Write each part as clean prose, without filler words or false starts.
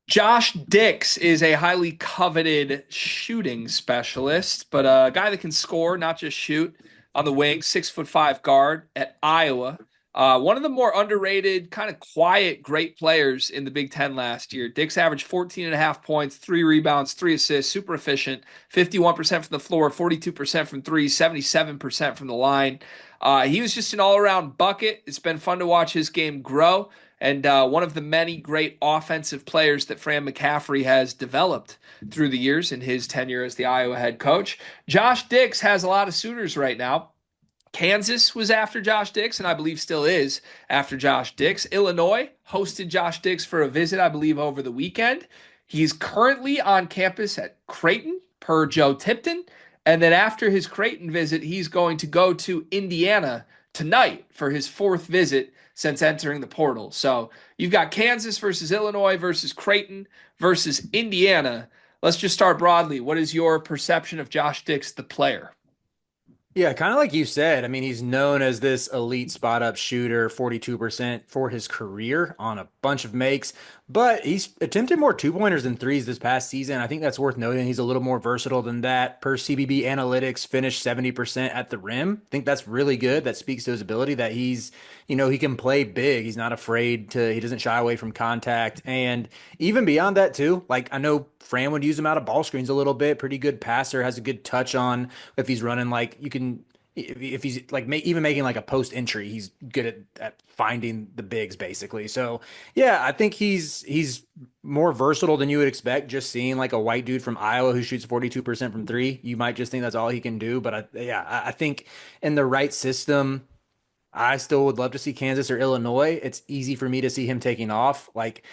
Josh Dix is a highly coveted shooting specialist, but a guy that can score, not just shoot on the wing, 6'5" guard at Iowa. One of the more underrated, kind of quiet, great players in the Big Ten last year. Dix averaged 14 and a half points, 3 rebounds, 3 assists, super efficient, 51% from the floor, 42% from three, 77% from the line. He was just an all around bucket. It's been fun to watch his game grow and one of the many great offensive players that Fran McCaffrey has developed through the years in his tenure as the Iowa head coach. Josh Dix has a lot of suitors right now. Kansas was after Josh Dix, and I believe still is after Josh Dix. Illinois hosted Josh Dix for a visit, I believe, over the weekend. He's currently on campus at Creighton, per Joe Tipton. And then after his Creighton visit, he's going to go to Indiana tonight for his fourth visit since entering the portal. So you've got Kansas versus Illinois versus Creighton versus Indiana. Let's just start broadly. What is your perception of Josh Dix, the player? Yeah, kind of like you said. I mean, he's known as this elite spot up shooter, 42% for his career on a bunch of makes, but he's attempted more two pointers than threes this past season. I think that's worth noting. He's a little more versatile than that. Per CBB analytics, finished 70% at the rim. I think that's really good. That speaks to his ability that he can play big. He's not afraid to, he doesn't shy away from contact. And even beyond that, too, like I know Fran would use him out of ball screens a little bit. Pretty good passer, has a good touch on if he's running like you can if he's like even making like a post entry, he's good at finding the bigs basically. So yeah, I think he's more versatile than you would expect. Just seeing like a white dude from Iowa who shoots 42% from three, you might just think that's all he can do. But I think in the right system, I still would love to see Kansas or Illinois. It's easy for me to see him taking off. Like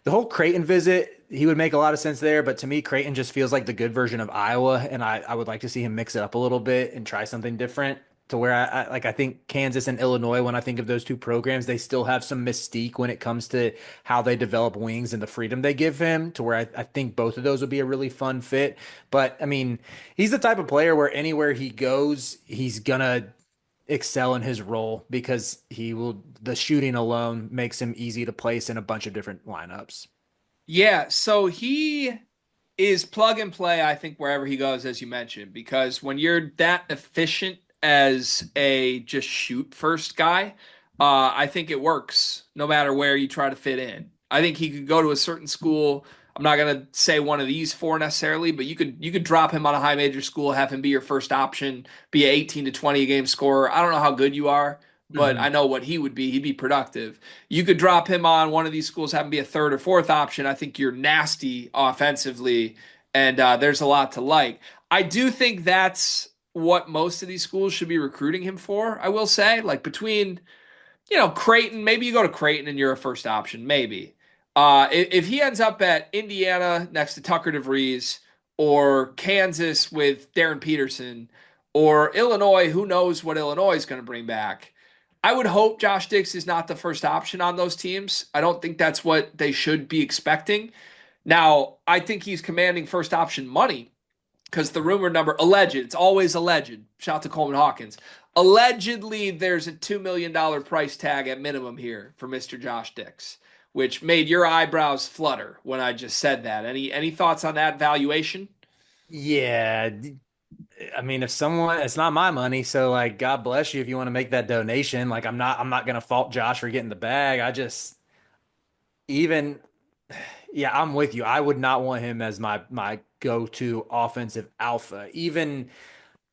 the whole Creighton visit, he would make a lot of sense there, but to me, Creighton just feels like the good version of Iowa, and I would like to see him mix it up a little bit and try something different. To where I think Kansas and Illinois, when I think of those two programs, they still have some mystique when it comes to how they develop wings and the freedom they give him. To where I think both of those would be a really fun fit. But I mean, he's the type of player where anywhere he goes, he's gonna excel in his role because the shooting alone makes him easy to place in a bunch of different lineups. Yeah, so he is plug and play, I think, wherever he goes, as you mentioned, because when you're that efficient as a just shoot first guy, I think it works no matter where you try to fit in. I think he could go to a certain school. I'm not gonna say one of these four necessarily, but you could drop him on a high major school, have him be your first option, be a 18 to 20 a game scorer. I don't know how good you are, but I Mhm. know what he would be. He'd be productive. You could drop him on one of these schools, have him be a third or fourth option. I think you're nasty offensively, and there's a lot to like. I do think that's what most of these schools should be recruiting him for. I will say, like between Creighton, maybe you go to Creighton and you're a first option, maybe. If he ends up at Indiana next to Tucker DeVries, or Kansas with Darren Peterson, or Illinois, who knows what Illinois is going to bring back. I would hope Josh Dix is not the first option on those teams. I don't think that's what they should be expecting. Now, I think he's commanding first option money because the rumor number alleged, it's always alleged. Shout out to Coleman Hawkins. Allegedly, there's a $2 million price tag at minimum here for Mr. Josh Dix, which made your eyebrows flutter when I just said that. Any thoughts on that valuation? Yeah, I mean, if someone, it's not my money, so like, God bless you if you want to make that donation. Like, I'm not gonna fault Josh for getting the bag. I just, even, yeah, I'm with you. I would not want him as my go-to offensive alpha. Even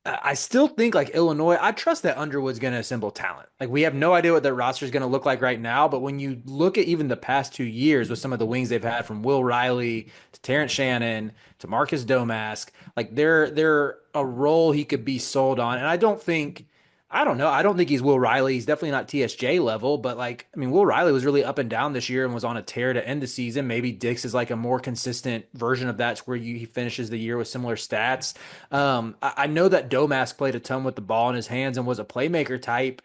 I still think like Illinois, I trust that Underwood's going to assemble talent. Like we have no idea what their roster is going to look like right now, but when you look at even the past 2 years with some of the wings they've had from Will Riley to Terrence Shannon to Marcus Domask, like they're a role he could be sold on. And I don't know. I don't think he's Will Riley. He's definitely not TSJ level, but like, I mean, Will Riley was really up and down this year and was on a tear to end the season. Maybe Dix is like a more consistent version of that, where he finishes the year with similar stats. I know that Domask played a ton with the ball in his hands and was a playmaker type.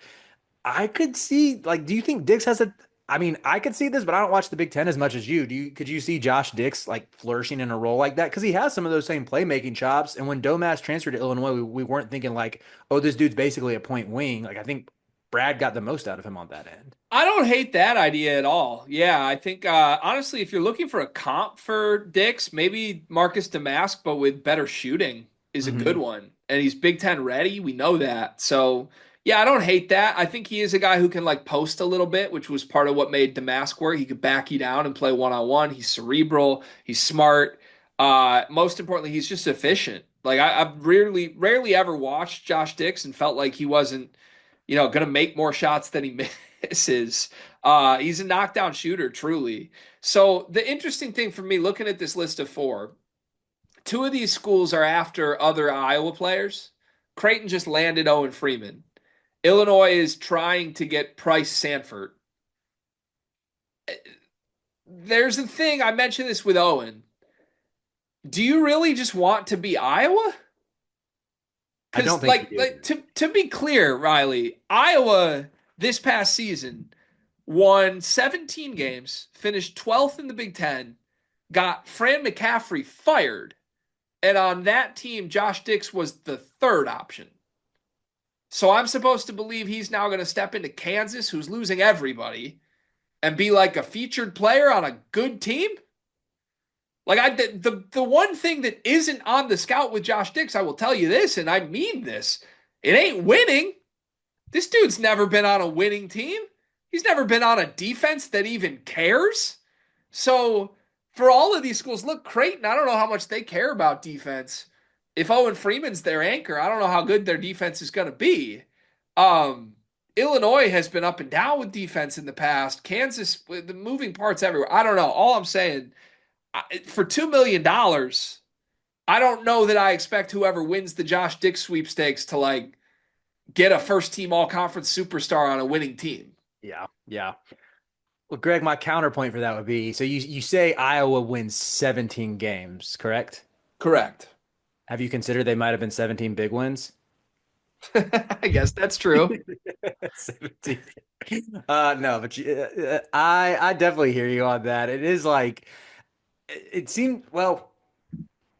I could see, like, do you think Dix has a? I mean, I could see this, but I don't watch the Big Ten as much as you. Could you see Josh Dix like flourishing in a role like that? Because he has some of those same playmaking chops. And when Domas transferred to Illinois, we weren't thinking like, oh, this dude's basically a point wing. Like, I think Brad got the most out of him on that end. I don't hate that idea at all. Yeah, I think honestly, if you're looking for a comp for Dix, maybe Marcus Damask, but with better shooting is a good Hmm. one. And he's Big Ten ready. We know that. So yeah, I don't hate that. I think he is a guy who can like post a little bit, which was part of what made Damask work. He could back you down and play one on one. He's cerebral. He's smart. Most importantly, he's just efficient. Like I've rarely ever watched Josh Dix and felt like he wasn't, going to make more shots than he misses. He's a knockdown shooter, truly. So the interesting thing for me, looking at this list of four, two of these schools are after other Iowa players. Creighton just landed Owen Freeman. Illinois is trying to get Price Sanford. There's a thing, I mentioned this with Owen. Do you really just want to be Iowa? I don't Because think you like do. to be clear, Riley, Iowa this past season won 17 games, finished 12th in the Big Ten, got Fran McCaffrey fired, and on that team, Josh Dix was the third option. So I'm supposed to believe he's now going to step into Kansas, who's losing everybody, and be like a featured player on a good team? Like the one thing that isn't on the scout with Josh Dix, I will tell you this, and I mean this, it ain't winning. This dude's never been on a winning team. He's never been on a defense that even cares. So for all of these schools, look, Creighton, I don't know how much they care about defense. If Owen Freeman's their anchor, I don't know how good their defense is going to be. Um, Illinois has been up and down with defense in the past. Kansas, with the moving parts everywhere. I don't know. All I'm saying, for $2 million, I don't know that I expect whoever wins the Josh Dix sweepstakes to like get a first team all conference superstar on a winning team. Yeah, yeah. Well, Greg, my counterpoint for that would be so you say Iowa wins 17 games, correct? Correct. Have you considered they might have been 17 big wins? I guess that's true. 17. No, but I definitely hear you on that. It is like it seemed well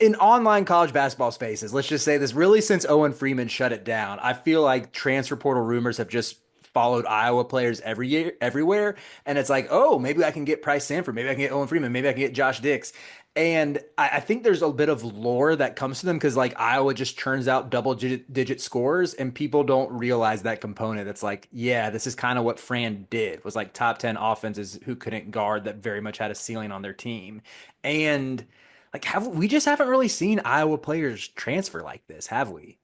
in online college basketball spaces. Let's just say this really since Owen Freeman shut it down. I feel like transfer portal rumors have just followed Iowa players every year, everywhere, and it's like, oh, maybe I can get Price Sanford, maybe I can get Owen Freeman, maybe I can get Josh Dix. And I think there's a bit of lore that comes to them because like Iowa just churns out digit scores and people don't realize that component. It's like, yeah, this is kind of what Fran did was like top 10 offenses who couldn't guard that very much had a ceiling on their team. And like have we just haven't really seen Iowa players transfer like this, have we?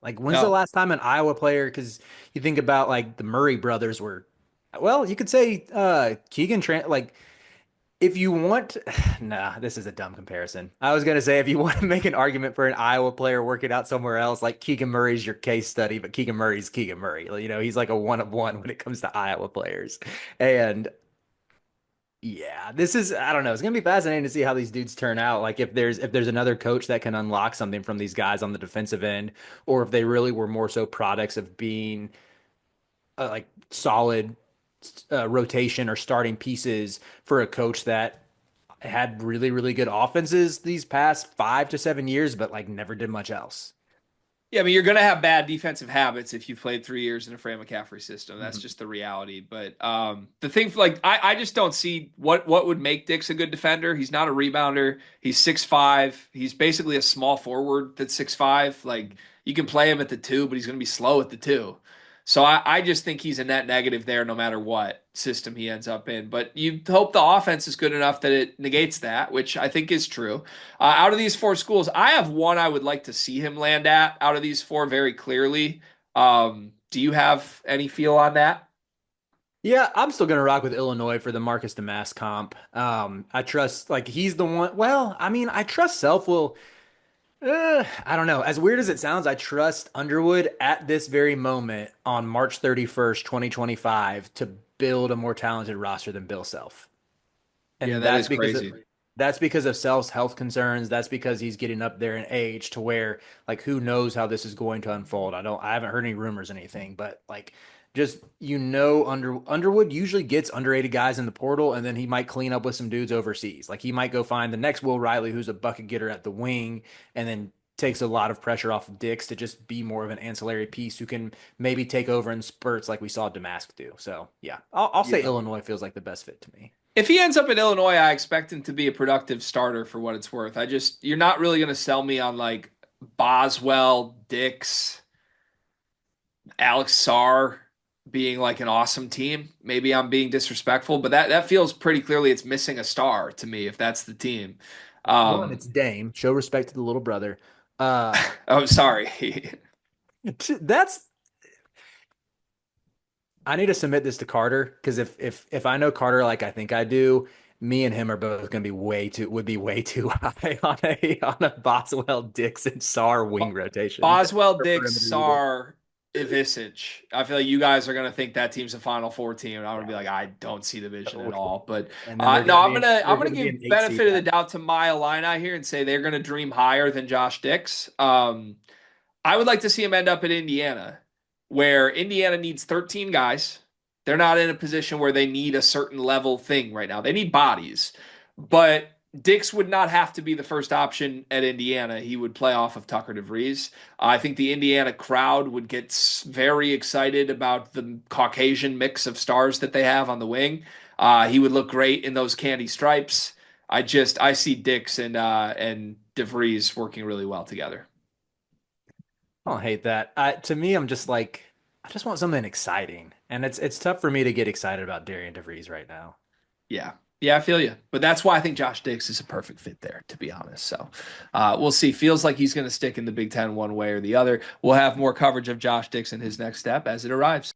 Like when's the No. last time an Iowa player, because you think about like the Murray brothers were well, you could say like if you want, nah, this is a dumb comparison. I was gonna say if you want to make an argument for an Iowa player working out somewhere else, like Keegan Murray's your case study, but Keegan Murray's Keegan Murray. You know, he's like a one of one when it comes to Iowa players. And yeah, this is I don't know. It's gonna be fascinating to see how these dudes turn out. Like if there's another coach that can unlock something from these guys on the defensive end, or if they really were more so products of being like solid rotation or starting pieces for a coach that had really good offenses these past 5 to 7 years, but like never did much else. Yeah, I mean, you're going to have bad defensive habits if you've played 3 years in a Fran McCaffrey system. That's Mhm. just the reality. But the thing, like, I just don't see what would make Dix a good defender. He's not a rebounder. He's 6'5". He's basically a small forward that's 6'5". Like, you can play him at the two, but he's going to be slow at the two. So I just think he's a net negative there no matter what system he ends up in. But you hope the offense is good enough that it negates that, which I think is true. Out of these four schools, I have one I would like to see him land at out of these four very clearly. Do you have any feel on that? Yeah, I'm still gonna rock with Illinois for the Marcus Damask comp. I trust like he's the one. Well, I mean, I trust Self will. I don't know. As weird as it sounds, I trust Underwood at this very moment on March 31st, 2025 to build a more talented roster than Bill Self. Yeah, And that is crazy. that's because of Self's health concerns. That's because he's getting up there in age to where like who knows how this is going to unfold. I haven't heard any rumors or anything, but like just Underwood usually gets underrated guys in the portal and then he might clean up with some dudes overseas. Like he might go find the next Will Riley who's a bucket getter at the wing and then takes a lot of pressure off of Dix to just be more of an ancillary piece who can maybe take over in spurts like we saw Damask do. So yeah, I'll say Yeah. Illinois feels like the best fit to me. If he ends up in Illinois, I expect him to be a productive starter for what it's worth. You're not really going to sell me on like Boswell, Dix, Alex Sarr being like an awesome team. Maybe I'm being disrespectful, but that feels pretty clearly it's missing a star to me if that's the team. One, Um, it's Dame. Show respect to the little brother. Uh, oh, sorry. that's I need to submit this to Carter because if I know Carter like I think I do, me and him are both going to be way too high on a Boswell Dixon Sar wing rotation Boswell, for Dix, perimeter unit. Sar, Ivisic. I feel like you guys are gonna think that team's a Final Four team, and I'm gonna Yeah, be like, I don't see the vision at totally. all. But And then no, they're I'm gonna going to be an give eight seed. benefit of the doubt to my Illini here and say they're gonna dream higher than Josh Dix. I would like to see him end up at Indiana, where Indiana needs 13 guys. They're not in a position where they need a certain level thing right now. They need bodies. But Dix would not have to be the first option at Indiana. He would play off of Tucker DeVries. I think the Indiana crowd would get very excited about the Caucasian mix of stars that they have on the wing. He would look great in those candy stripes. I see Dix and DeVries working really well together. I don't hate that. To me, I'm just like I just want something exciting, and it's tough for me to get excited about Darian DeVries right now. Yeah. Yeah, I feel you. But that's why I think Josh Dix is a perfect fit there, to be honest. So we'll see. Feels like he's going to stick in the Big Ten one way or the other. We'll have more coverage of Josh Dix and his next step as it arrives.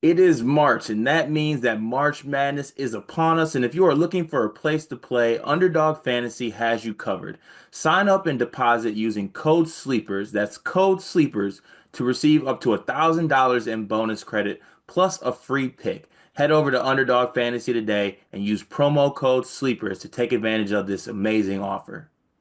It is March, and that means that March Madness is upon us. And if you are looking for a place to play, Underdog Fantasy has you covered. Sign up and deposit using code SLEEPERS, that's code SLEEPERS, to receive up to $1,000 in bonus credit plus a free pick. Head over to Underdog Fantasy today and use promo code SLEEPERS to take advantage of this amazing offer.